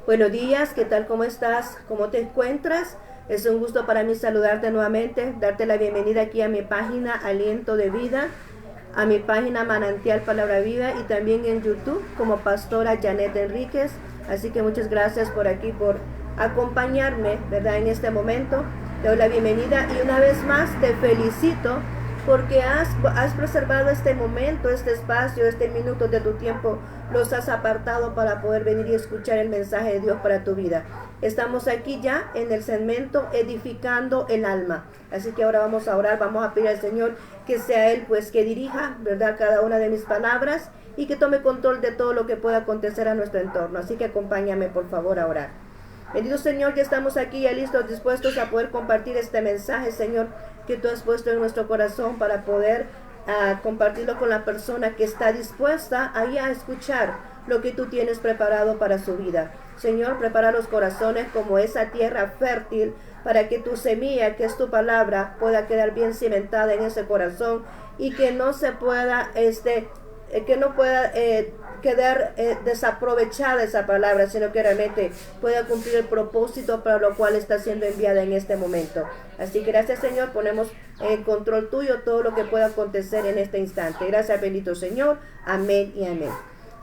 Buenos días, ¿qué tal? ¿Cómo estás? ¿Cómo te encuentras? Es un gusto para mí saludarte nuevamente, darte la bienvenida aquí a mi página Aliento de Vida, a mi página Manantial Palabra Viva y también en YouTube como Pastora Janet Enríquez. Así que muchas gracias por aquí, por acompañarme, ¿verdad? En este momento te doy la bienvenida y una vez más te felicito porque has preservado este momento, este espacio, este minuto de tu tiempo, los has apartado para poder venir y escuchar el mensaje de Dios para tu vida. Estamos aquí ya en el segmento Edificando el Alma. Así que ahora vamos a orar, vamos a pedir al Señor que sea Él pues que dirija, ¿verdad?, cada una de mis palabras y que tome control de todo lo que pueda acontecer a nuestro entorno. Así que acompáñame por favor a orar. Bendito Señor, ya estamos aquí ya listos, dispuestos a poder compartir este mensaje, Señor, que tú has puesto en nuestro corazón para poder compartirlo con la persona que está dispuesta ahí a escuchar lo que tú tienes preparado para su vida. Señor, prepara los corazones como esa tierra fértil para que tu semilla, que es tu palabra, pueda quedar bien cimentada en ese corazón y que no se pueda, que no pueda quedar desaprovechada esa palabra, sino que realmente pueda cumplir el propósito para lo cual está siendo enviada en este momento. Así que gracias, Señor, ponemos en control tuyo todo lo que pueda acontecer en este instante. Gracias, bendito Señor. Amén y amén.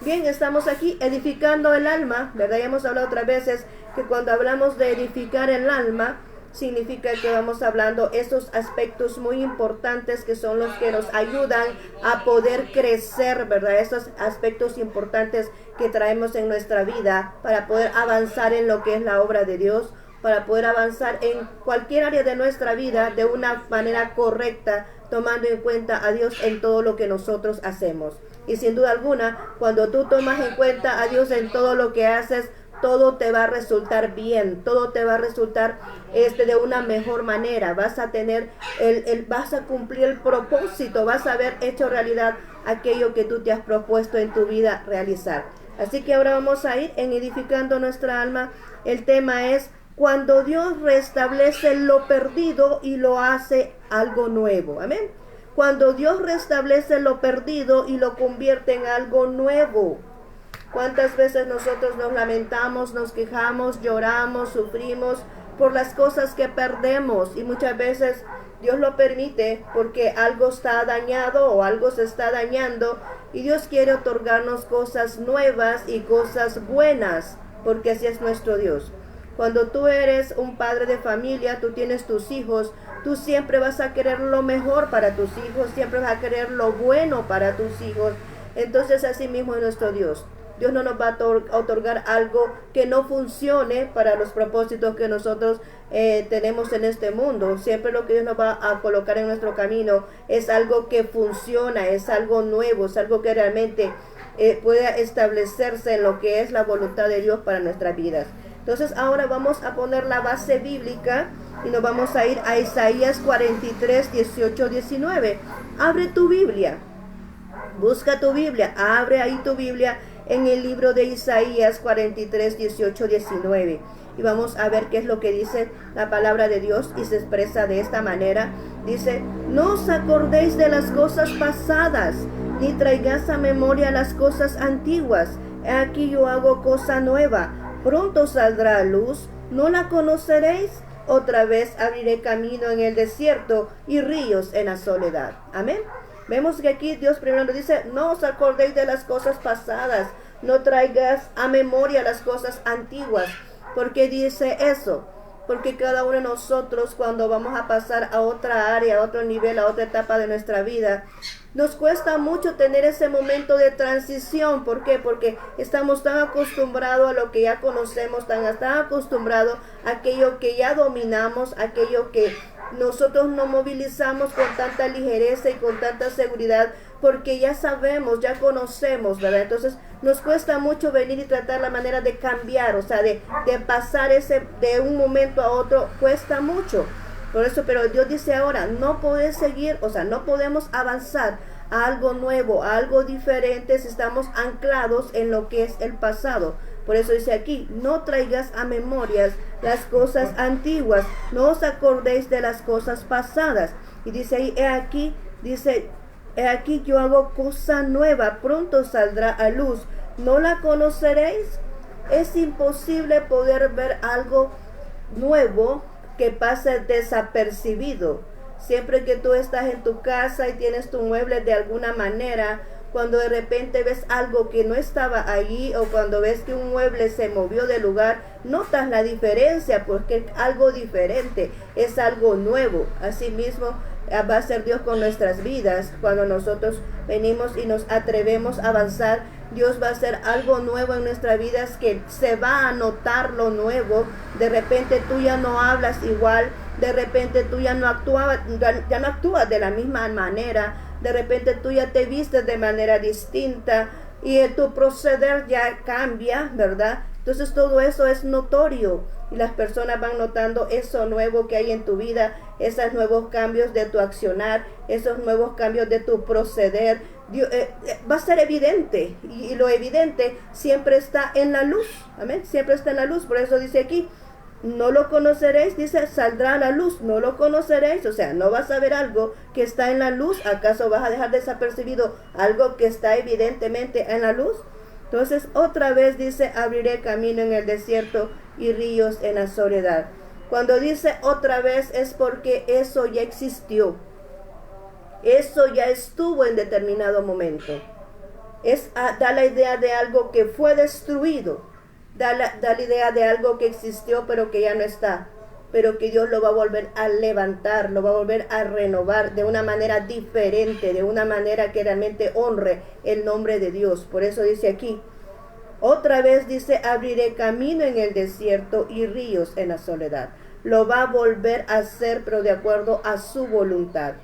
Bien, estamos aquí edificando el alma, ¿verdad? Ya hemos hablado otras veces que cuando hablamos de edificar el alma, significa que vamos hablando esos aspectos muy importantes que son los que nos ayudan a poder crecer, ¿verdad? Esos aspectos importantes que traemos en nuestra vida para poder avanzar en lo que es la obra de Dios, para poder avanzar en cualquier área de nuestra vida de una manera correcta, tomando en cuenta a Dios en todo lo que nosotros hacemos. Y sin duda alguna, cuando tú tomas en cuenta a Dios en todo lo que haces, todo te va a resultar bien, todo te va a resultar de una mejor manera. Vas a tener vas a cumplir el propósito, vas a haber hecho realidad aquello que tú te has propuesto en tu vida realizar. Así que ahora vamos a ir en edificando nuestra alma. El tema es cuando Dios restablece lo perdido y lo hace algo nuevo. Amén. Cuando Dios restablece lo perdido y lo convierte en algo nuevo. ¿Cuántas veces nosotros nos lamentamos, nos quejamos, lloramos, sufrimos por las cosas que perdemos? Y muchas veces Dios lo permite porque algo está dañado o algo se está dañando y Dios quiere otorgarnos cosas nuevas y cosas buenas, porque así es nuestro Dios. Cuando tú eres un padre de familia, tú tienes tus hijos, tú siempre vas a querer lo mejor para tus hijos, siempre vas a querer lo bueno para tus hijos. Entonces así mismo es nuestro Dios. Dios no nos va a otorgar algo que no funcione para los propósitos que nosotros tenemos en este mundo. Siempre lo que Dios nos va a colocar en nuestro camino es algo que funciona, es algo nuevo, es algo que realmente pueda establecerse en lo que es la voluntad de Dios para nuestras vidas. Entonces ahora vamos a poner la base bíblica y nos vamos a ir a Isaías 43, 18, 19. Abre tu Biblia, busca tu Biblia, abre ahí tu Biblia en el libro de Isaías 43, 18, 19. Y vamos a ver qué es lo que dice la palabra de Dios y se expresa de esta manera. Dice, no os acordéis de las cosas pasadas, ni traigáis a memoria las cosas antiguas. Aquí yo hago cosa nueva, pronto saldrá a luz, ¿no la conoceréis? Otra vez abriré camino en el desierto y ríos en la soledad. Amén. Vemos que aquí Dios primero nos dice, no os acordéis de las cosas pasadas, no traigas a memoria las cosas antiguas. ¿Por qué dice eso? Porque cada uno de nosotros cuando vamos a pasar a otra área, a otro nivel, a otra etapa de nuestra vida, nos cuesta mucho tener ese momento de transición. ¿Por qué? Porque estamos tan acostumbrados a lo que ya conocemos, tan acostumbrados a aquello que ya dominamos, aquello que nosotros nos movilizamos con tanta ligereza y con tanta seguridad, porque ya sabemos, ya conocemos, ¿verdad? Entonces nos cuesta mucho venir y tratar la manera de cambiar, o sea, de pasar de un momento a otro, cuesta mucho. Por eso, pero Dios dice ahora, no podés seguir, o sea, no podemos avanzar a algo nuevo, a algo diferente si estamos anclados en lo que es el pasado. Por eso dice aquí, no traigas a memorias las cosas antiguas, no os acordéis de las cosas pasadas. Y dice ahí, he aquí yo hago cosa nueva, pronto saldrá a luz, ¿no la conoceréis? Es imposible poder ver algo nuevo que pase desapercibido. Siempre que tú estás en tu casa y tienes tu mueble de alguna manera, cuando de repente ves algo que no estaba allí o cuando ves que un mueble se movió de lugar, notas la diferencia porque es algo diferente, es algo nuevo. Asimismo va a ser Dios con nuestras vidas. Cuando nosotros venimos y nos atrevemos a avanzar, Dios va a hacer algo nuevo en nuestras vidas, que se va a notar lo nuevo. De repente tú ya no hablas igual, de repente tú ya no actúas de la misma manera, de repente tú ya te vistes de manera distinta y tu proceder ya cambia, ¿verdad? Entonces todo eso es notorio y las personas van notando eso nuevo que hay en tu vida, esos nuevos cambios de tu accionar, esos nuevos cambios de tu proceder. Va a ser evidente, y lo evidente siempre está en la luz. Amén, siempre está en la luz. Por eso dice aquí, no lo conoceréis, dice, saldrá a la luz. No lo conoceréis, o sea, no vas a ver algo que está en la luz. ¿Acaso vas a dejar desapercibido algo que está evidentemente en la luz? Entonces otra vez dice, abriré camino en el desierto y ríos en la soledad. Cuando dice otra vez es porque eso ya existió. Eso ya estuvo en determinado momento. Da la idea de algo que fue destruido. Da la idea de algo que existió pero que ya no está. Pero que Dios lo va a volver a levantar, lo va a volver a renovar de una manera diferente, de una manera que realmente honre el nombre de Dios. Por eso dice aquí, otra vez dice, abriré camino en el desierto y ríos en la soledad. Lo va a volver a hacer, pero de acuerdo a su voluntad.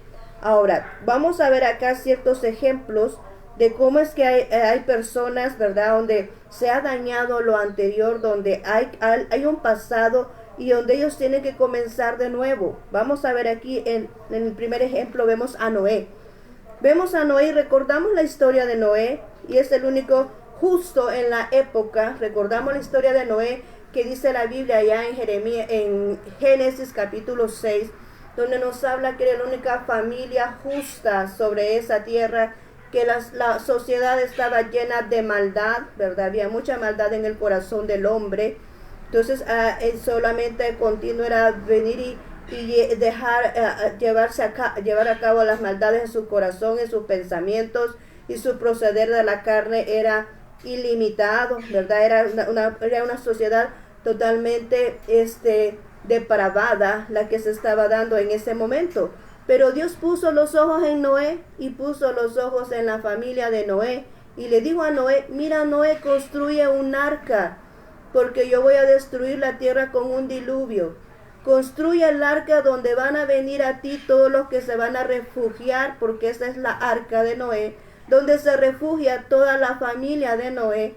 Ahora, vamos a ver acá ciertos ejemplos de cómo es que hay personas, ¿verdad?, donde se ha dañado lo anterior, donde hay un pasado y donde ellos tienen que comenzar de nuevo. Vamos a ver aquí en el primer ejemplo, vemos a Noé. Vemos a Noé y recordamos la historia de Noé, y es el único justo en la época. Recordamos la historia de Noé que dice la Biblia allá en Génesis capítulo 6, donde nos habla que era la única familia justa sobre esa tierra, que la sociedad estaba llena de maldad, ¿verdad? Había mucha maldad en el corazón del hombre. Entonces solamente continuo era venir y dejar llevar a cabo las maldades en su corazón, en sus pensamientos, y su proceder de la carne era ilimitado, ¿verdad? Era una sociedad totalmente depravada la que se estaba dando en ese momento. Pero Dios puso los ojos en Noé y puso los ojos en la familia de Noé. Y le dijo a Noé, mira Noé, construye un arca, porque yo voy a destruir la tierra con un diluvio. Construye el arca donde van a venir a ti todos los que se van a refugiar, porque esa es la arca de Noé, donde se refugia toda la familia de Noé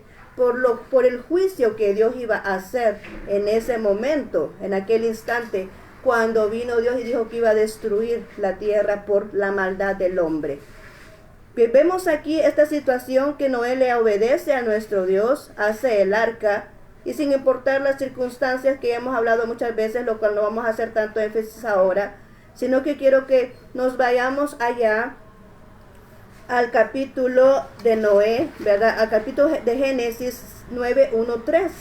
por el juicio que Dios iba a hacer en ese momento, en aquel instante, cuando vino Dios y dijo que iba a destruir la tierra por la maldad del hombre. Vemos aquí esta situación que Noé le obedece a nuestro Dios, hace el arca, y sin importar las circunstancias que hemos hablado muchas veces, lo cual no vamos a hacer tanto énfasis ahora, sino que quiero que nos vayamos allá al capítulo de Noé, ¿verdad? Al capítulo de Génesis 9, 1, 3.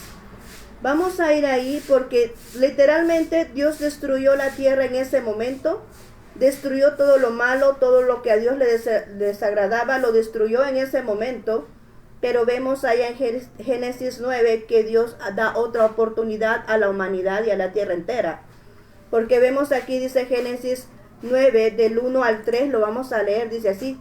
Vamos a ir ahí porque literalmente Dios destruyó la tierra en ese momento, destruyó todo lo malo, todo lo que a Dios le desagradaba, lo destruyó en ese momento. Pero vemos allá en Génesis 9 que Dios da otra oportunidad a la humanidad y a la tierra entera. Porque vemos aquí, dice Génesis 9, del 1 al 3, lo vamos a leer, dice así.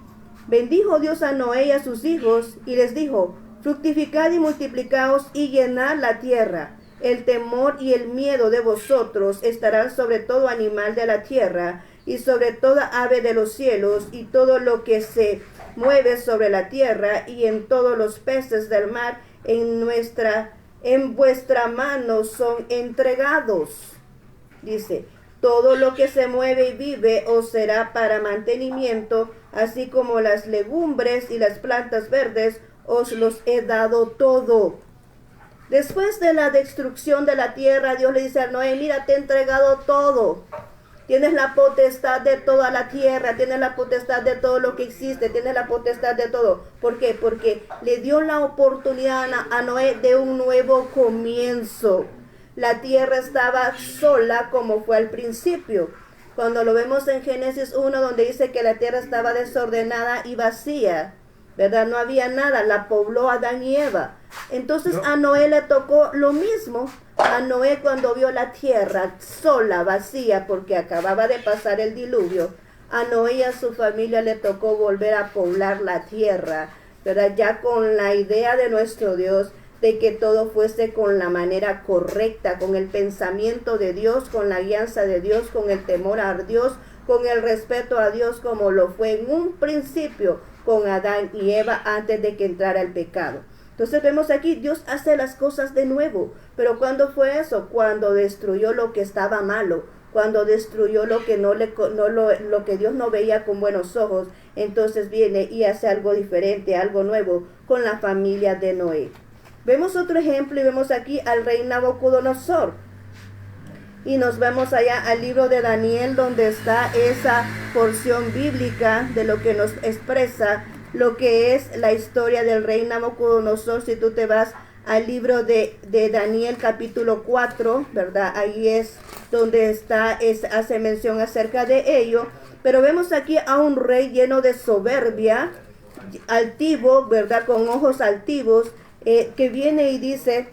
Bendijo Dios a Noé y a sus hijos y les dijo, fructificad y multiplicaos y llenad la tierra. El temor y el miedo de vosotros estarán sobre todo animal de la tierra y sobre toda ave de los cielos y todo lo que se mueve sobre la tierra y en todos los peces del mar en vuestra mano son entregados. Dice, todo lo que se mueve y vive os será para mantenimiento, así como las legumbres y las plantas verdes os los he dado todo. Después de la destrucción de la tierra, Dios le dice a Noé, mira, te he entregado todo. tienes la potestad de toda la tierra, tienes la potestad de todo lo que existe, tienes la potestad de todo. ¿Por qué? Porque le dio la oportunidad a Noé de un nuevo comienzo. La tierra estaba sola como fue al principio. Cuando lo vemos en Génesis 1, donde dice que la tierra estaba desordenada y vacía, ¿verdad? No había nada, la pobló Adán y Eva. Entonces a Noé le tocó lo mismo. A Noé, cuando vio la tierra sola, vacía, porque acababa de pasar el diluvio, a Noé y a su familia le tocó volver a poblar la tierra, ¿verdad? Ya con la idea de nuestro Dios, de que todo fuese con la manera correcta, con el pensamiento de Dios, con la guianza de Dios, con el temor a Dios, con el respeto a Dios, como lo fue en un principio con Adán y Eva antes de que entrara el pecado. Entonces vemos aquí, Dios hace las cosas de nuevo. Pero ¿cuándo fue eso? Cuando destruyó lo que estaba malo, cuando destruyó lo que lo que Dios no veía con buenos ojos. Entonces viene y hace algo diferente, algo nuevo con la familia de Noé. Vemos otro ejemplo y vemos aquí al rey Nabucodonosor. Y nos vemos allá al libro de Daniel, donde está esa porción bíblica de lo que nos expresa lo que es la historia del rey Nabucodonosor. Si tú te vas al libro de Daniel capítulo 4, ¿verdad? Ahí es donde hace mención acerca de ello. Pero vemos aquí a un rey lleno de soberbia, altivo, ¿verdad? Con ojos altivos, que viene y dice,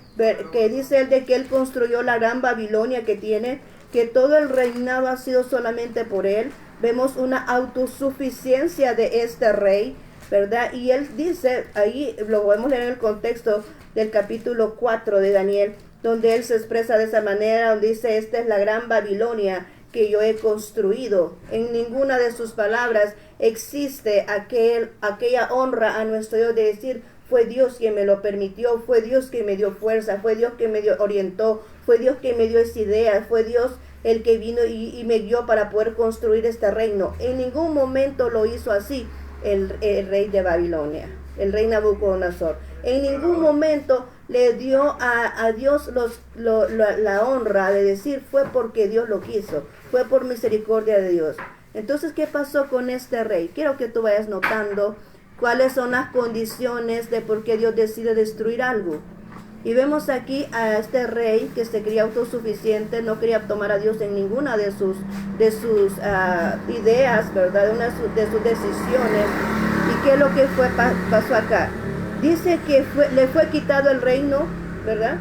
que dice él de que él construyó la gran Babilonia que tiene, que todo el reinado ha sido solamente por él. Vemos una autosuficiencia de este rey, ¿verdad? Y él dice, ahí lo podemos leer en el contexto del capítulo 4 de Daniel, donde él se expresa de esa manera, donde dice, esta es la gran Babilonia que yo he construido. En ninguna de sus palabras existe aquella honra a nuestro Dios de decir, fue Dios quien me lo permitió, fue Dios quien me dio fuerza, fue Dios quien me orientó, fue Dios quien me dio esa idea, fue Dios el que vino y me guió para poder construir este reino. En ningún momento lo hizo así el rey de Babilonia, el rey Nabucodonosor. En ningún momento le dio a Dios la honra de decir, fue porque Dios lo quiso, fue por misericordia de Dios. Entonces, ¿qué pasó con este rey? Quiero que tú vayas notando cuáles son las condiciones de por qué Dios decide destruir algo. Y vemos aquí a este rey que se creía autosuficiente, no quería tomar a Dios en ninguna de sus ideas, ¿verdad? De sus decisiones. ¿Y qué es lo que pasó acá? Dice que le fue quitado el reino, ¿verdad?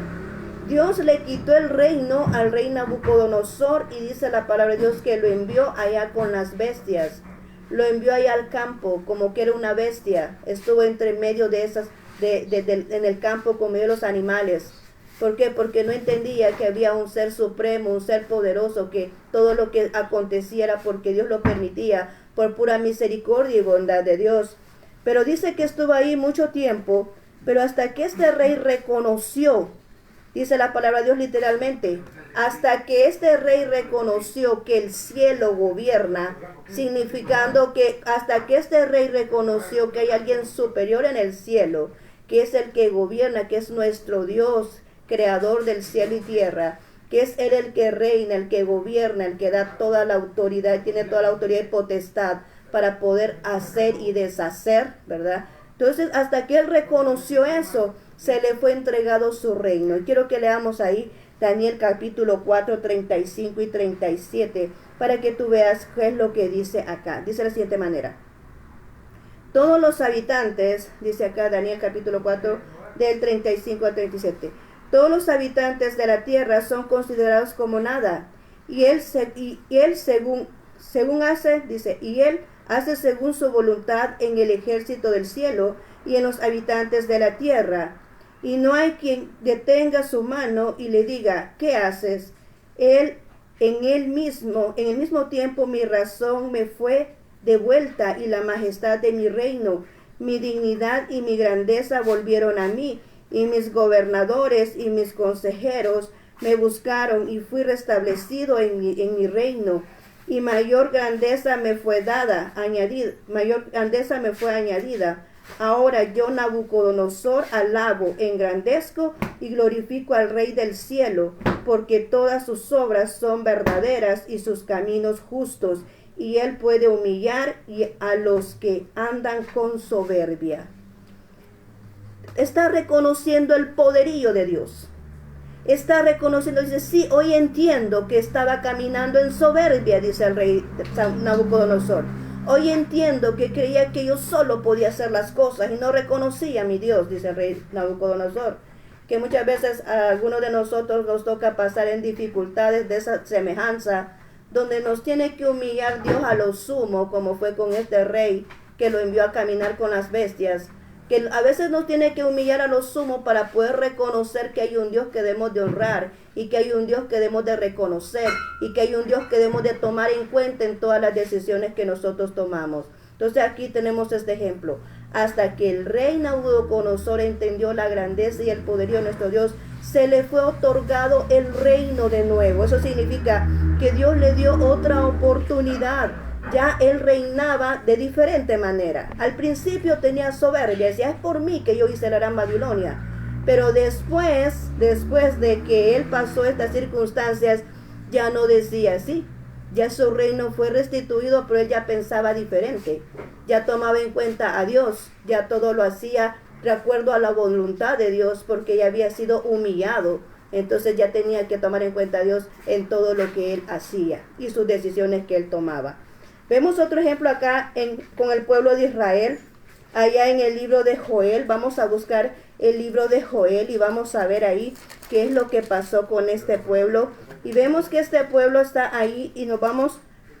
Dios le quitó el reino al rey Nabucodonosor, y dice la palabra de Dios que lo envió allá con las bestias. Lo envió allá al campo como que era una bestia. Estuvo entre medio de esas, en el campo con medio de los animales. ¿Por qué? Porque no entendía que había un ser supremo, un ser poderoso, que todo lo que aconteciera porque Dios lo permitía, por pura misericordia y bondad de Dios. Pero dice que estuvo ahí mucho tiempo, pero hasta que este rey reconoció, dice la palabra de Dios literalmente, hasta que este rey reconoció que el cielo gobierna, significando que hasta que este rey reconoció que hay alguien superior en el cielo, que es el que gobierna, que es nuestro Dios, creador del cielo y tierra, que es Él el que reina, el que gobierna, el que da toda la autoridad, tiene toda la autoridad y potestad para poder hacer y deshacer, ¿verdad? Entonces, hasta que Él reconoció eso, se le fue entregado su reino. Y quiero que leamos ahí Daniel capítulo 4, 35 y 37, para que tú veas qué es lo que dice acá. Dice de la siguiente manera. Todos los habitantes, dice acá Daniel capítulo 4, del 35 al 37, todos los habitantes de la tierra son considerados como nada. Y él según hace, dice, y él hace según su voluntad en el ejército del cielo y en los habitantes de la tierra. Y no hay quien detenga su mano y le diga, ¿qué haces? En el mismo tiempo mi razón me fue devuelta y la majestad de mi reino, mi dignidad y mi grandeza volvieron a mí, y mis gobernadores y mis consejeros me buscaron y fui restablecido en mi reino, y mayor grandeza me fue añadida. Ahora yo, Nabucodonosor, alabo, engrandezco y glorifico al Rey del cielo, porque todas sus obras son verdaderas y sus caminos justos, y él puede humillar a los que andan con soberbia. Está reconociendo el poderío de Dios. Está reconociendo, dice, sí, hoy entiendo que estaba caminando en soberbia, dice el rey Nabucodonosor. Hoy entiendo que creía que yo solo podía hacer las cosas y no reconocía a mi Dios, dice el rey Nabucodonosor. Que muchas veces a algunos de nosotros nos toca pasar en dificultades de esa semejanza, donde nos tiene que humillar Dios a lo sumo, como fue con este rey que lo envió a caminar con las bestias, que a veces nos tiene que humillar a lo sumo para poder reconocer que hay un Dios que debemos de honrar, y que hay un Dios que debemos de reconocer, y que hay un Dios que debemos de tomar en cuenta en todas las decisiones que nosotros tomamos. Entonces aquí tenemos este ejemplo. Hasta que el rey Nabucodonosor entendió la grandeza y el poderío de nuestro Dios, se le fue otorgado el reino de nuevo. Eso significa que Dios le dio otra oportunidad. Ya él reinaba de diferente manera. Al principio tenía soberbia, decía, es por mí que yo hice la gran Babilonia. Pero después de que él pasó estas circunstancias, ya no decía así. Ya su reino fue restituido, pero él ya pensaba diferente. Ya tomaba en cuenta a Dios, ya todo lo hacía de acuerdo a la voluntad de Dios, porque ya había sido humillado. Entonces ya tenía que tomar en cuenta a Dios en todo lo que él hacía y sus decisiones que él tomaba. Vemos otro ejemplo acá con el pueblo de Israel, allá en el libro de Joel. Vamos a buscar el libro de Joel y vamos a ver ahí qué es lo que pasó con este pueblo. Y vemos que este pueblo está ahí y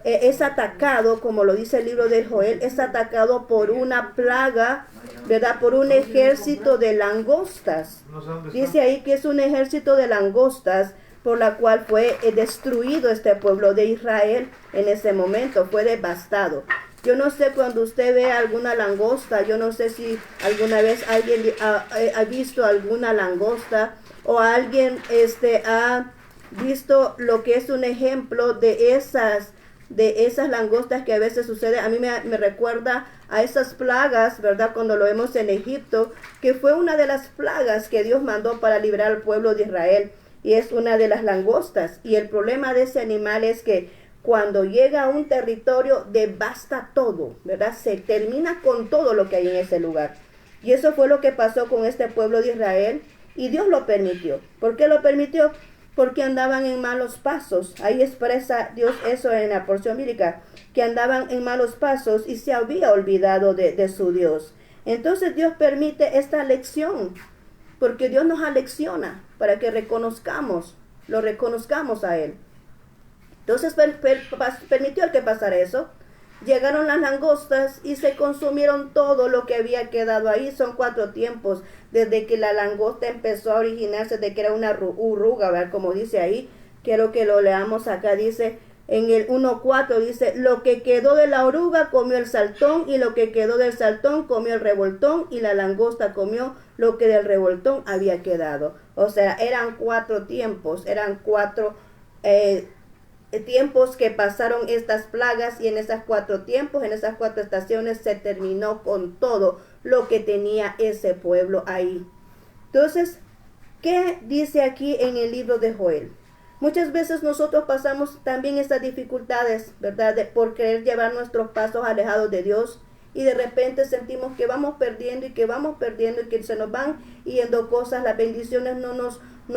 es atacado, como lo dice el libro de Joel, es atacado por una plaga, ¿verdad? Por un ejército de langostas. Dice ahí que es un ejército de langostas por la cual fue destruido este pueblo de Israel en ese momento, fue devastado. Yo no sé, cuando usted ve alguna langosta, yo no sé si alguna vez alguien ha visto alguna langosta, o alguien ha visto lo que es un ejemplo de esas langostas que a veces sucede. A mí me recuerda a esas plagas, ¿verdad? Cuando lo vemos en Egipto, que fue una de las plagas que Dios mandó para librar al pueblo de Israel, y es una de las langostas. Y el problema de ese animal es que cuando llega a un territorio devasta todo, ¿verdad? Se termina con todo lo que hay en ese lugar. Y eso fue lo que pasó con este pueblo de Israel, y Dios lo permitió. ¿Por qué lo permitió? Porque andaban en malos pasos. Ahí expresa Dios eso en la porción bíblica, que andaban en malos pasos y se había olvidado de su Dios. Entonces Dios permite esta lección, porque Dios nos alecciona para que lo reconozcamos a Él. Entonces permitió que pasara eso. Llegaron las langostas y se consumieron todo lo que había quedado ahí. Son 4 tiempos desde que la langosta empezó a originarse, de que era una oruga, ¿verdad? Como dice ahí, quiero que lo leamos acá. Dice en el 1:4, dice, lo que quedó de la oruga comió el saltón, y lo que quedó del saltón comió el revoltón, y la langosta comió lo que del revoltón había quedado. O sea, eran 4 tiempos, eran 4 tiempos que pasaron estas plagas, y en esos 4 tiempos, en esas 4 estaciones, se terminó con todo lo que tenía ese pueblo ahí. Entonces, ¿qué dice aquí en el libro de Joel? Muchas veces nosotros pasamos también estas dificultades, ¿verdad? Por querer llevar nuestros pasos alejados de Dios, y de repente sentimos que vamos perdiendo y que se nos van yendo cosas, las bendiciones no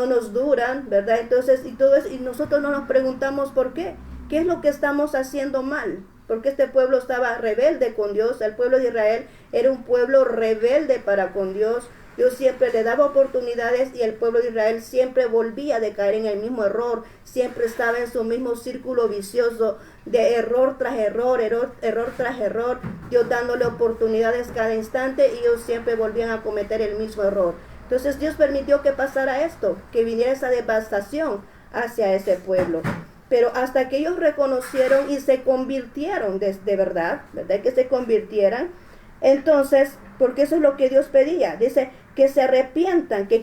nos duran, ¿verdad? Entonces, y nosotros no nos preguntamos por qué. ¿Qué es lo que estamos haciendo mal? Porque este pueblo estaba rebelde con Dios. El pueblo de Israel era un pueblo rebelde para con Dios. Dios siempre le daba oportunidades, y el pueblo de Israel siempre volvía a caer en el mismo error. Siempre estaba en su mismo círculo vicioso de error tras error, error tras error. Dios dándole oportunidades cada instante, y ellos siempre volvían a cometer el mismo error. Entonces Dios permitió que pasara esto, que viniera esa devastación hacia ese pueblo. Pero hasta que ellos reconocieron y se convirtieron de verdad, que se convirtieran, entonces, porque eso es lo que Dios pedía. Dice que se arrepientan, que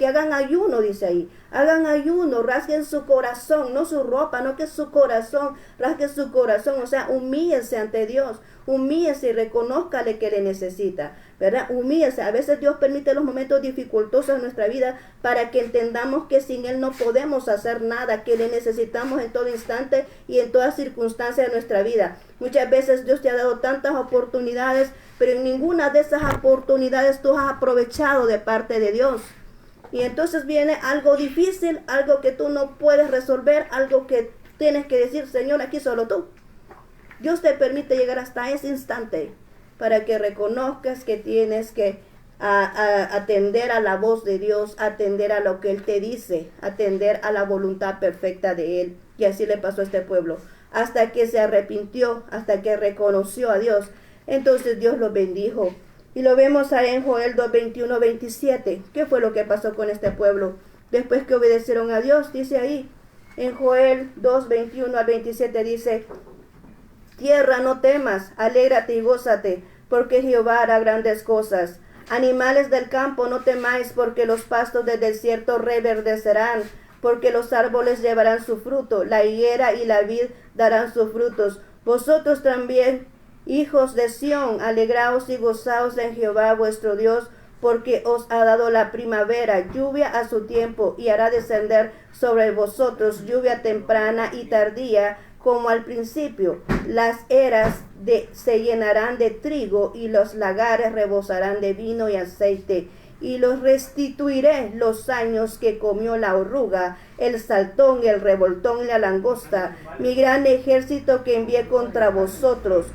hagan ayuno, dice ahí. Hagan ayuno, rasguen su corazón, no su ropa, no que su corazón, rasguen su corazón. O sea, humíllense ante Dios, humíllense y reconózcale que le necesita. ¿verdad? Humíllese. A veces Dios permite los momentos dificultosos en nuestra vida para que entendamos que sin Él no podemos hacer nada, que le necesitamos en todo instante y en toda circunstancia de nuestra vida. Muchas veces Dios te ha dado tantas oportunidades, pero en ninguna de esas oportunidades tú has aprovechado de parte de Dios. Y entonces viene algo difícil, algo que tú no puedes resolver, algo que tienes que decir, Señor, aquí solo tú. Dios te permite llegar hasta ese instante para que reconozcas que tienes que atender a la voz de Dios, atender a lo que Él te dice, atender a la voluntad perfecta de Él. Y así le pasó a este pueblo. Hasta que se arrepintió, hasta que reconoció a Dios. Entonces Dios los bendijo. Y lo vemos ahí en Joel 2, 21, 27. ¿Qué fue lo que pasó con este pueblo? Después que obedecieron a Dios, dice ahí, en Joel 2, 21 al 27 dice, tierra, no temas, alégrate y gózate, porque Jehová hará grandes cosas. Animales del campo, no temáis, porque los pastos del desierto reverdecerán, porque los árboles llevarán su fruto, la higuera y la vid darán sus frutos. Vosotros también, hijos de Sión, alegraos y gozaos en Jehová vuestro Dios, porque os ha dado la primavera, lluvia a su tiempo, y hará descender sobre vosotros lluvia temprana y tardía, como al principio. Las eras se llenarán de trigo, y los lagares rebosarán de vino y aceite. Y los restituiré los años que comió la oruga, el saltón, el revoltón y la langosta, mi gran ejército que envié contra vosotros.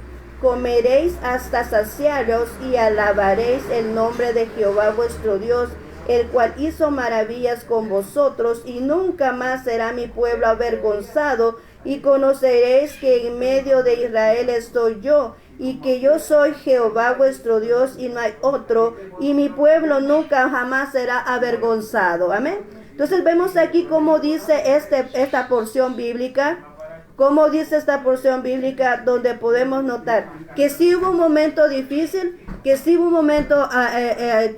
Comeréis hasta saciaros y alabaréis el nombre de Jehová vuestro Dios, el cual hizo maravillas con vosotros, y nunca más será mi pueblo avergonzado, y conoceréis que en medio de Israel estoy yo, y que yo soy Jehová vuestro Dios y no hay otro, y mi pueblo nunca jamás será avergonzado. Amén. Entonces vemos aquí cómo dice esta porción bíblica. Como dice esta porción bíblica, donde podemos notar que sí hubo un momento difícil, que sí hubo un momento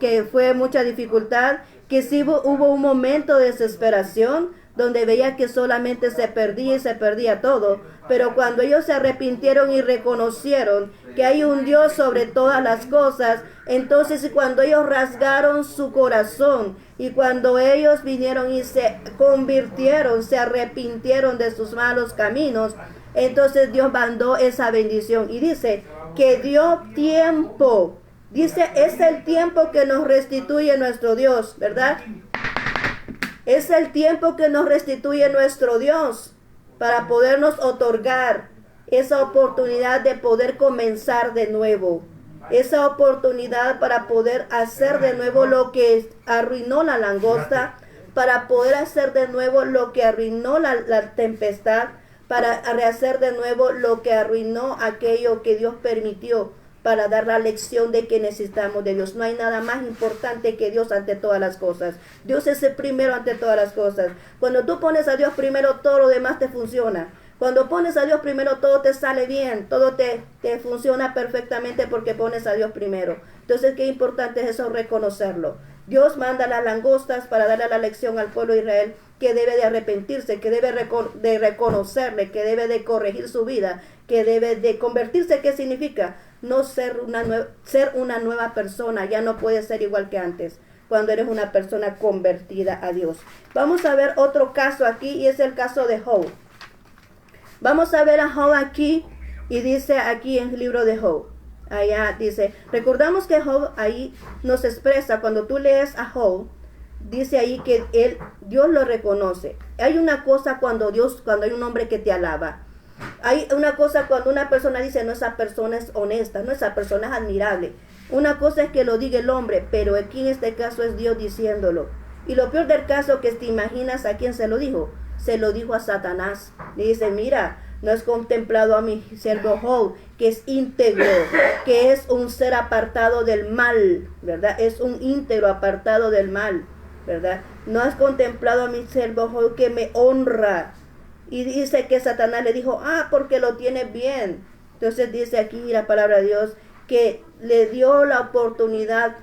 que fue mucha dificultad, que sí hubo un momento de desesperación, donde veía que solamente se perdía y se perdía todo. Pero cuando ellos se arrepintieron y reconocieron que hay un Dios sobre todas las cosas, entonces cuando ellos rasgaron su corazón y cuando ellos vinieron y se convirtieron, se arrepintieron de sus malos caminos, entonces Dios mandó esa bendición y dice que dio tiempo. Dice, es el tiempo que nos restituye nuestro Dios, ¿verdad? Es el tiempo que nos restituye nuestro Dios para podernos otorgar esa oportunidad de poder comenzar de nuevo. Esa oportunidad para poder hacer de nuevo lo que arruinó la langosta, para poder hacer de nuevo lo que arruinó la tempestad, para rehacer de nuevo lo que arruinó aquello que Dios permitió, para dar la lección de que necesitamos de Dios. No hay nada más importante que Dios ante todas las cosas. Dios es el primero ante todas las cosas. Cuando tú pones a Dios primero, todo lo demás te funciona. Cuando pones a Dios primero, todo te sale bien, todo te funciona perfectamente porque pones a Dios primero. Entonces, qué importante es eso, reconocerlo. Dios manda las langostas para darle la lección al pueblo de Israel que debe de arrepentirse, que debe de reconocerle, que debe de corregir su vida, que debe de convertirse. ¿Qué significa? No ser una nueva persona, ya no puede ser igual que antes, cuando eres una persona convertida a Dios. Vamos a ver otro caso aquí, y es el caso de Job. Vamos a ver a Job aquí, y dice aquí en el libro de Job, allá dice, recordamos que Job ahí nos expresa, cuando tú lees a Job, dice ahí que Dios lo reconoce. Hay una cosa cuando hay un hombre que te alaba. Hay una cosa cuando una persona dice, no, esa persona es honesta, no, esa persona es admirable. Una cosa es que lo diga el hombre, pero aquí en este caso es Dios diciéndolo. Y lo peor del caso, que te imaginas a quién se lo dijo. Se lo dijo a Satanás. Le dice, mira, no has contemplado a mi siervo Job, que es íntegro, que es un ser apartado del mal, ¿verdad? Es un íntegro apartado del mal, ¿verdad? No has contemplado a mi siervo Job, que me honra. Y dice que Satanás le dijo, porque lo tiene bien. Entonces dice aquí la palabra de Dios que le dio la oportunidad,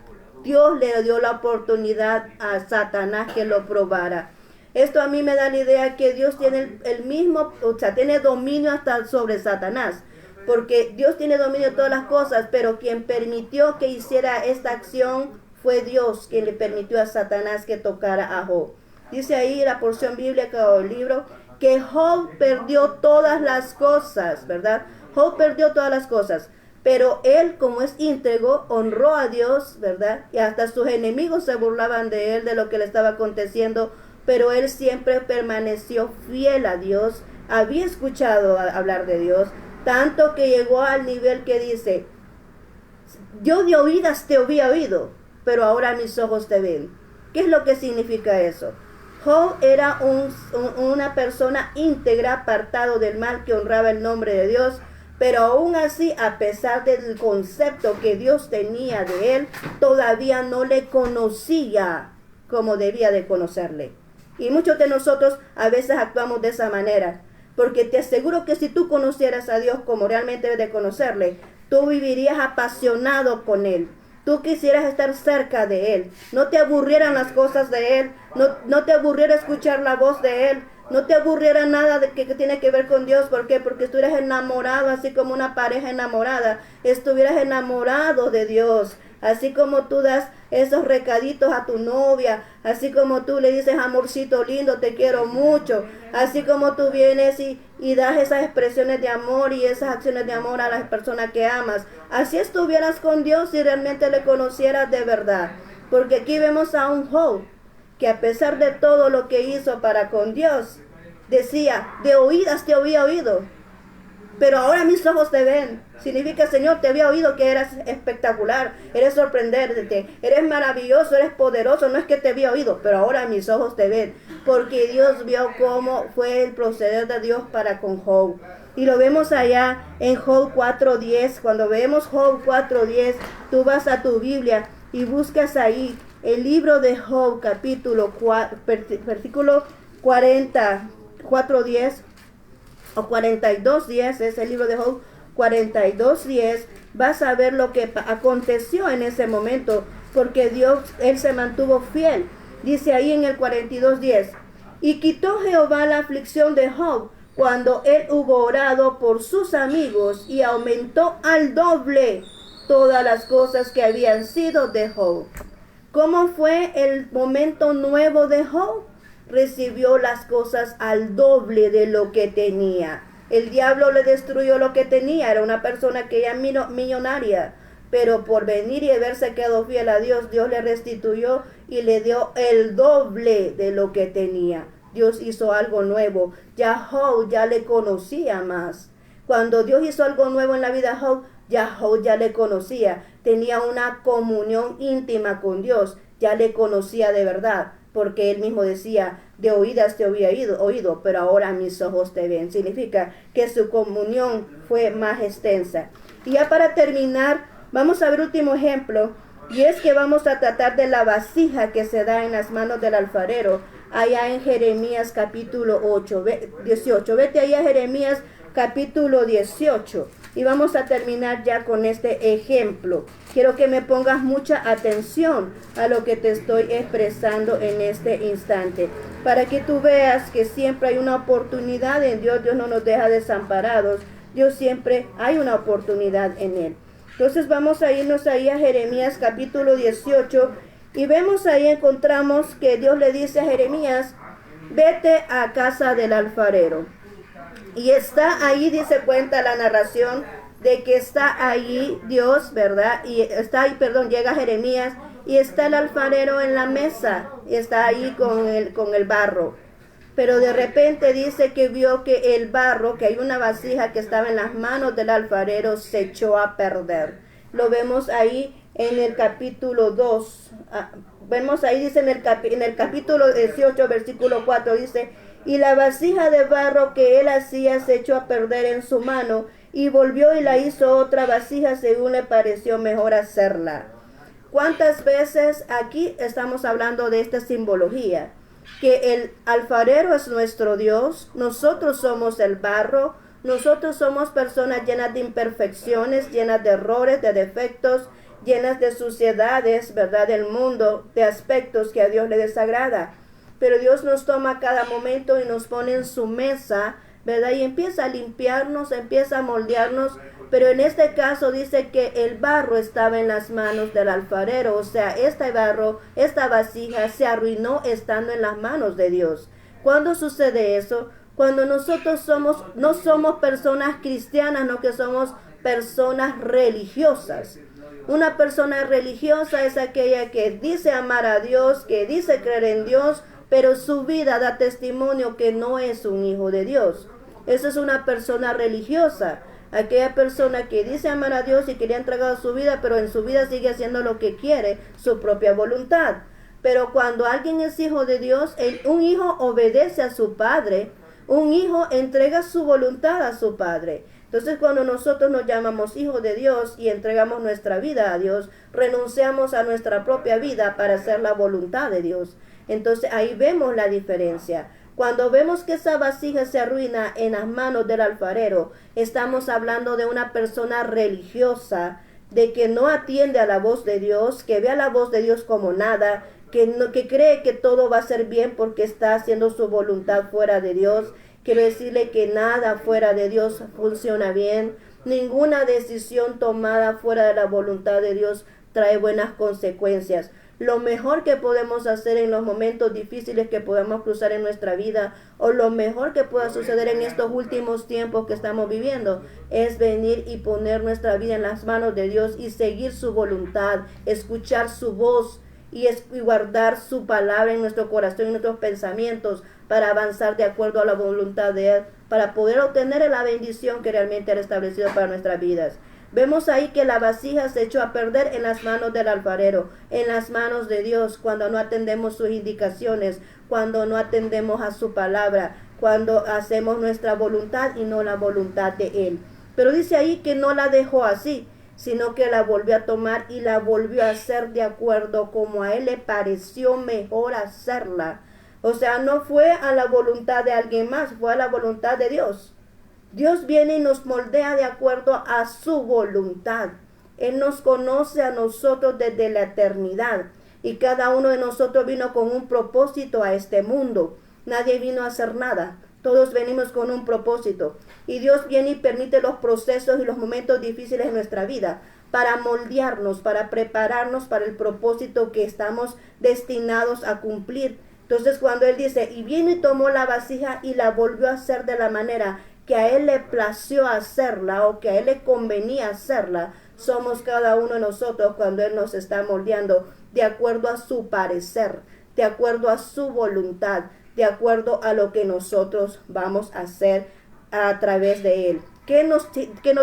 Dios le dio la oportunidad a Satanás que lo probara. Esto a mí me da la idea que Dios tiene el mismo, o sea, tiene dominio hasta sobre Satanás. porque Dios tiene dominio de todas las cosas, pero quien permitió que hiciera esta acción fue Dios, quien le permitió a Satanás que tocara a Job. Dice ahí la porción bíblica o el libro que Job perdió todas las cosas, ¿verdad? Job perdió todas las cosas, pero él, como es íntegro, honró a Dios, ¿verdad? Y hasta sus enemigos se burlaban de él, de lo que le estaba aconteciendo, pero él siempre permaneció fiel a Dios, había escuchado hablar de Dios, tanto que llegó al nivel que dice, yo de oídas te había oído, pero ahora mis ojos te ven. ¿Qué es lo que significa eso? Job era una persona íntegra, apartado del mal, que honraba el nombre de Dios, pero aún así, a pesar del concepto que Dios tenía de él, todavía no le conocía como debía de conocerle. Y muchos de nosotros a veces actuamos de esa manera, porque te aseguro que si tú conocieras a Dios como realmente debes de conocerle, tú vivirías apasionado con él. Tú quisieras estar cerca de él. No te aburrieran las cosas de él. No te aburriera escuchar la voz de él. No te aburriera nada de que tiene que ver con Dios. ¿Por qué? Porque estuvieras enamorado, así como una pareja enamorada. Estuvieras enamorado de Dios. Así como tú das esos recaditos a tu novia, así como tú le dices, amorcito lindo, te quiero mucho, así como tú vienes y das esas expresiones de amor y esas acciones de amor a las personas que amas. Así estuvieras con Dios si realmente le conocieras de verdad. Porque aquí vemos a un Job que a pesar de todo lo que hizo para con Dios, decía, de oídas te había oído, pero ahora mis ojos te ven. Significa, Señor, te había oído que eras espectacular, eres sorprendente, eres maravilloso, eres poderoso. No es que te había oído, pero ahora mis ojos te ven. Porque Dios vio cómo fue el proceder de Dios para con Job. Y lo vemos allá en Job 4:10. Cuando vemos Job 4:10, tú vas a tu Biblia y buscas ahí el libro de Job, capítulo 4, versículo 40, 4:10. O 42:10, es el libro de Job 42:10, vas a ver lo que aconteció en ese momento, porque Dios, él se mantuvo fiel. Dice ahí en el 42:10, y quitó Jehová la aflicción de Job cuando él hubo orado por sus amigos, y aumentó al doble todas las cosas que habían sido de Job. ¿Cómo fue el momento nuevo de Job? Recibió las cosas al doble de lo que tenía. El diablo le destruyó lo que tenía, era una persona que era millonaria, pero por venir y haberse quedado fiel a Dios, Dios le restituyó y le dio el doble de lo que tenía. Dios hizo algo nuevo. Ya Job ya le conocía más. Cuando Dios hizo algo nuevo en la vida de Job ya le conocía. Tenía una comunión íntima con Dios. Ya le conocía de verdad. Porque él mismo decía, de oídas te había oído, pero ahora mis ojos te ven. Significa que su comunión fue más extensa. Y ya para terminar, vamos a ver último ejemplo. Y es que vamos a tratar de la vasija que se da en las manos del alfarero. Allá en Jeremías capítulo 18. Vete allá a Jeremías capítulo 18. Y vamos a terminar ya con este ejemplo. Quiero que me pongas mucha atención a lo que te estoy expresando en este instante. Para que tú veas que siempre hay una oportunidad en Dios. Dios no nos deja desamparados. Dios siempre hay una oportunidad en Él. Entonces vamos a irnos ahí a Jeremías capítulo 18. Y vemos ahí, encontramos que Dios le dice a Jeremías, vete a casa del alfarero. Y está ahí, dice, cuenta la narración de que está ahí Dios, ¿verdad? Y está ahí, llega Jeremías y está el alfarero en la mesa. Y está ahí con el barro. Pero de repente dice que vio que el barro, que hay una vasija que estaba en las manos del alfarero, se echó a perder. Lo vemos ahí en el capítulo 2. Vemos ahí, dice en el capítulo 18, versículo 4, dice, y la vasija de barro que él hacía se echó a perder en su mano, y volvió y la hizo otra vasija según le pareció mejor hacerla. ¿Cuántas veces aquí estamos hablando de esta simbología? Que el alfarero es nuestro Dios, nosotros somos el barro, nosotros somos personas llenas de imperfecciones, llenas de errores, de defectos, llenas de suciedades, ¿verdad? Del mundo, de aspectos que a Dios le desagrada. Pero Dios nos toma cada momento y nos pone en su mesa ¿verdad? Y empieza a limpiarnos, empieza a moldearnos, pero en este caso dice que el barro estaba en las manos del alfarero, o sea, este barro, esta vasija se arruinó estando en las manos de Dios. ¿Cuándo sucede eso? Cuando nosotros no somos personas cristianas, no que somos personas religiosas. Una persona religiosa es aquella que dice amar a Dios, que dice creer en Dios, pero su vida da testimonio que no es un hijo de Dios. Esa es una persona religiosa. Aquella persona que dice amar a Dios y que le ha entregado su vida, pero en su vida sigue haciendo lo que quiere, su propia voluntad. Pero cuando alguien es hijo de Dios, un hijo obedece a su padre, un hijo entrega su voluntad a su padre. Entonces, cuando nosotros nos llamamos hijos de Dios y entregamos nuestra vida a Dios, renunciamos a nuestra propia vida para hacer la voluntad de Dios. Entonces, ahí vemos la diferencia. Cuando vemos que esa vasija se arruina en las manos del alfarero, estamos hablando de una persona religiosa, de que no atiende a la voz de Dios, que ve a la voz de Dios como nada, que cree que todo va a ser bien porque está haciendo su voluntad fuera de Dios. Quiero decirle que nada fuera de Dios funciona bien. Ninguna decisión tomada fuera de la voluntad de Dios trae buenas consecuencias. Lo mejor que podemos hacer en los momentos difíciles que podamos cruzar en nuestra vida, o lo mejor que pueda suceder en estos últimos tiempos que estamos viviendo, es venir y poner nuestra vida en las manos de Dios y seguir su voluntad, escuchar su voz y guardar su palabra en nuestro corazón y nuestros pensamientos para avanzar de acuerdo a la voluntad de Él, para poder obtener la bendición que realmente ha establecido para nuestras vidas. Vemos ahí que la vasija se echó a perder en las manos del alfarero, en las manos de Dios, cuando no atendemos sus indicaciones, cuando no atendemos a su palabra, cuando hacemos nuestra voluntad y no la voluntad de Él. Pero dice ahí que no la dejó así, sino que la volvió a tomar y la volvió a hacer de acuerdo como a Él le pareció mejor hacerla. O sea, no fue a la voluntad de alguien más, fue a la voluntad de Dios. Dios viene y nos moldea de acuerdo a su voluntad. Él nos conoce a nosotros desde la eternidad y cada uno de nosotros vino con un propósito a este mundo. Nadie vino a hacer nada. Todos venimos con un propósito. Y Dios viene y permite los procesos y los momentos difíciles en nuestra vida para moldearnos, para prepararnos para el propósito que estamos destinados a cumplir. Entonces, cuando Él dice, y vino y tomó la vasija y la volvió a hacer de la manera que a Él le plació hacerla o que a Él le convenía hacerla, somos cada uno de nosotros cuando Él nos está moldeando de acuerdo a su parecer, de acuerdo a su voluntad, de acuerdo a lo que nosotros vamos a hacer a través de Él. ¿Qué nos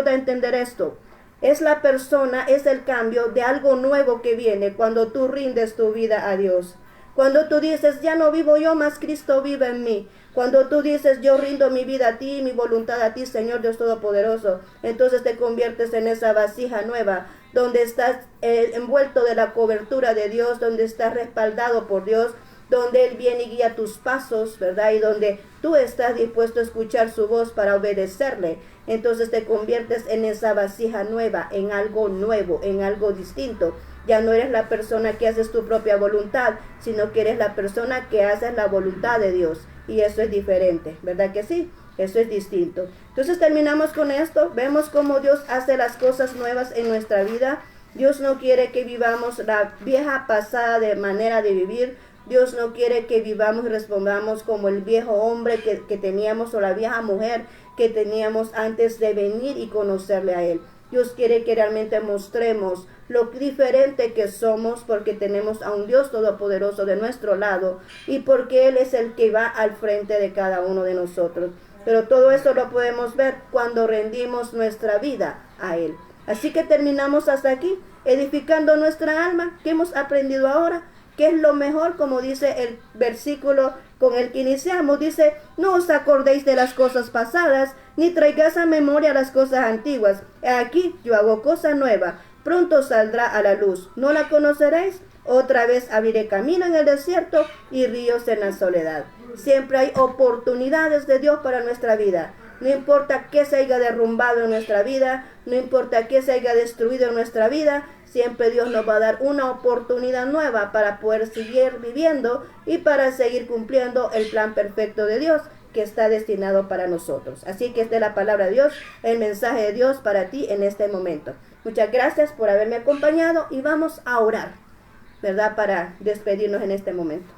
da a entender esto? Es la persona, es el cambio de algo nuevo que viene cuando tú rindes tu vida a Dios. Cuando tú dices, ya no vivo yo, más Cristo vive en mí. Cuando tú dices, yo rindo mi vida a ti, mi voluntad a ti, Señor Dios Todopoderoso, entonces te conviertes en esa vasija nueva, donde estás envuelto de la cobertura de Dios, donde estás respaldado por Dios, donde Él viene y guía tus pasos, ¿verdad? Y donde tú estás dispuesto a escuchar su voz para obedecerle. Entonces te conviertes en esa vasija nueva, en algo nuevo, en algo distinto. Ya no eres la persona que haces tu propia voluntad, sino que eres la persona que haces la voluntad de Dios. Y eso es diferente, ¿verdad que sí? Eso es distinto. Entonces terminamos con esto. Vemos cómo Dios hace las cosas nuevas en nuestra vida. Dios no quiere que vivamos la vieja pasada de manera de vivir. Dios no quiere que vivamos y respondamos como el viejo hombre que teníamos o la vieja mujer que teníamos antes de venir y conocerle a Él. Dios quiere que realmente mostremos lo diferente que somos porque tenemos a un Dios todopoderoso de nuestro lado y porque Él es el que va al frente de cada uno de nosotros. Pero todo esto lo podemos ver cuando rendimos nuestra vida a Él. Así que terminamos hasta aquí, edificando nuestra alma. ¿Qué hemos aprendido ahora? ¿Qué es lo mejor? Como dice el versículo con el que iniciamos, dice, no os acordéis de las cosas pasadas, ni traigáis a memoria las cosas antiguas. Aquí yo hago cosa nueva, pronto saldrá a la luz. ¿No la conoceréis? Otra vez abriré camino en el desierto y ríos en la soledad. Siempre hay oportunidades de Dios para nuestra vida. No importa qué se haya derrumbado en nuestra vida, no importa qué se haya destruido en nuestra vida, siempre Dios nos va a dar una oportunidad nueva para poder seguir viviendo y para seguir cumpliendo el plan perfecto de Dios, que está destinado para nosotros. Así que esta es la palabra de Dios, el mensaje de Dios para ti en este momento. Muchas gracias por haberme acompañado y vamos a orar, ¿verdad? Para despedirnos en este momento.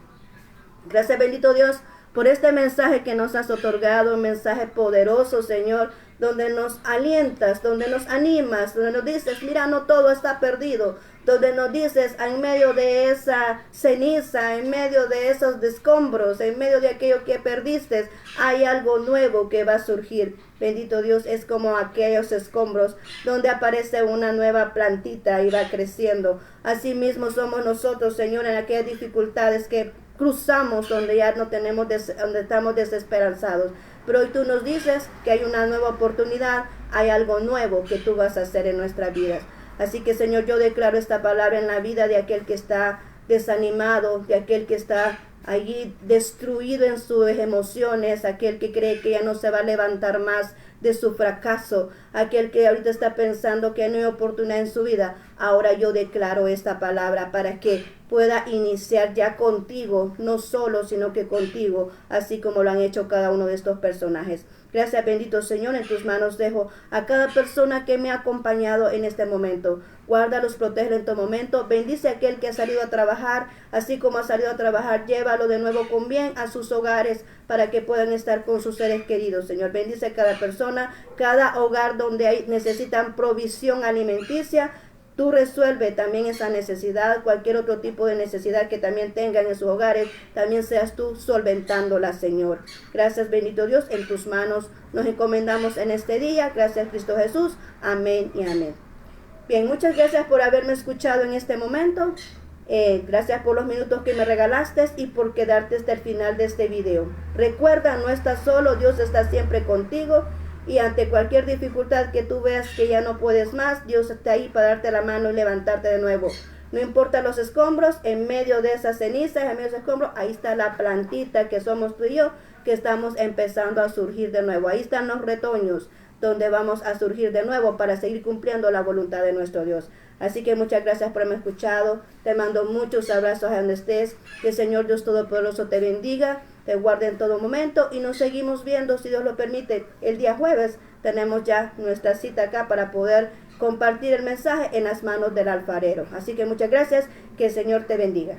Gracias, bendito Dios, por este mensaje que nos has otorgado, un mensaje poderoso, Señor, donde nos alientas, donde nos animas, donde nos dices, mira, no todo está perdido, donde nos dices, en medio de esa ceniza, en medio de esos escombros, en medio de aquello que perdiste, hay algo nuevo que va a surgir. Bendito Dios, es como aquellos escombros donde aparece una nueva plantita y va creciendo. Así mismo somos nosotros, Señor, en aquellas dificultades que cruzamos donde ya no tenemos, donde estamos desesperanzados. Pero hoy tú nos dices que hay una nueva oportunidad, hay algo nuevo que tú vas a hacer en nuestras vidas. Así que, Señor, yo declaro esta palabra en la vida de aquel que está desanimado, de aquel que está allí destruido en sus emociones, aquel que cree que ya no se va a levantar más de su fracaso, aquel que ahorita está pensando que no hay oportunidad en su vida. Ahora yo declaro esta palabra para que pueda iniciar ya contigo, no solo, sino que contigo, así como lo han hecho cada uno de estos personajes. Gracias, bendito Señor, en tus manos dejo a cada persona que me ha acompañado en este momento. Guárdalos, protégelo en todo momento. Bendice a aquel que ha salido a trabajar, así como ha salido a trabajar, llévalo de nuevo con bien a sus hogares para que puedan estar con sus seres queridos. Señor, bendice a cada persona, cada hogar donde necesitan provisión alimenticia. Tú resuelve también esa necesidad, cualquier otro tipo de necesidad que también tengan en sus hogares, también seas tú solventándola, Señor. Gracias, bendito Dios, en tus manos nos encomendamos en este día. Gracias, Cristo Jesús. Amén y amén. Bien, muchas gracias por haberme escuchado en este momento. Gracias por los minutos que me regalaste y por quedarte hasta el final de este video. Recuerda, no estás solo, Dios está siempre contigo. Y ante cualquier dificultad que tú veas que ya no puedes más, Dios está ahí para darte la mano y levantarte de nuevo. No importa los escombros, en medio de esas cenizas, en medio de esos escombros, ahí está la plantita que somos tú y yo, que estamos empezando a surgir de nuevo. Ahí están los retoños, donde vamos a surgir de nuevo para seguir cumpliendo la voluntad de nuestro Dios. Así que muchas gracias por haberme escuchado. Te mando muchos abrazos a donde estés. Que el Señor Dios Todopoderoso te bendiga, te guarde en todo momento y nos seguimos viendo, si Dios lo permite, el día jueves. Tenemos ya nuestra cita acá para poder compartir el mensaje en las manos del alfarero. Así que muchas gracias, que el Señor te bendiga.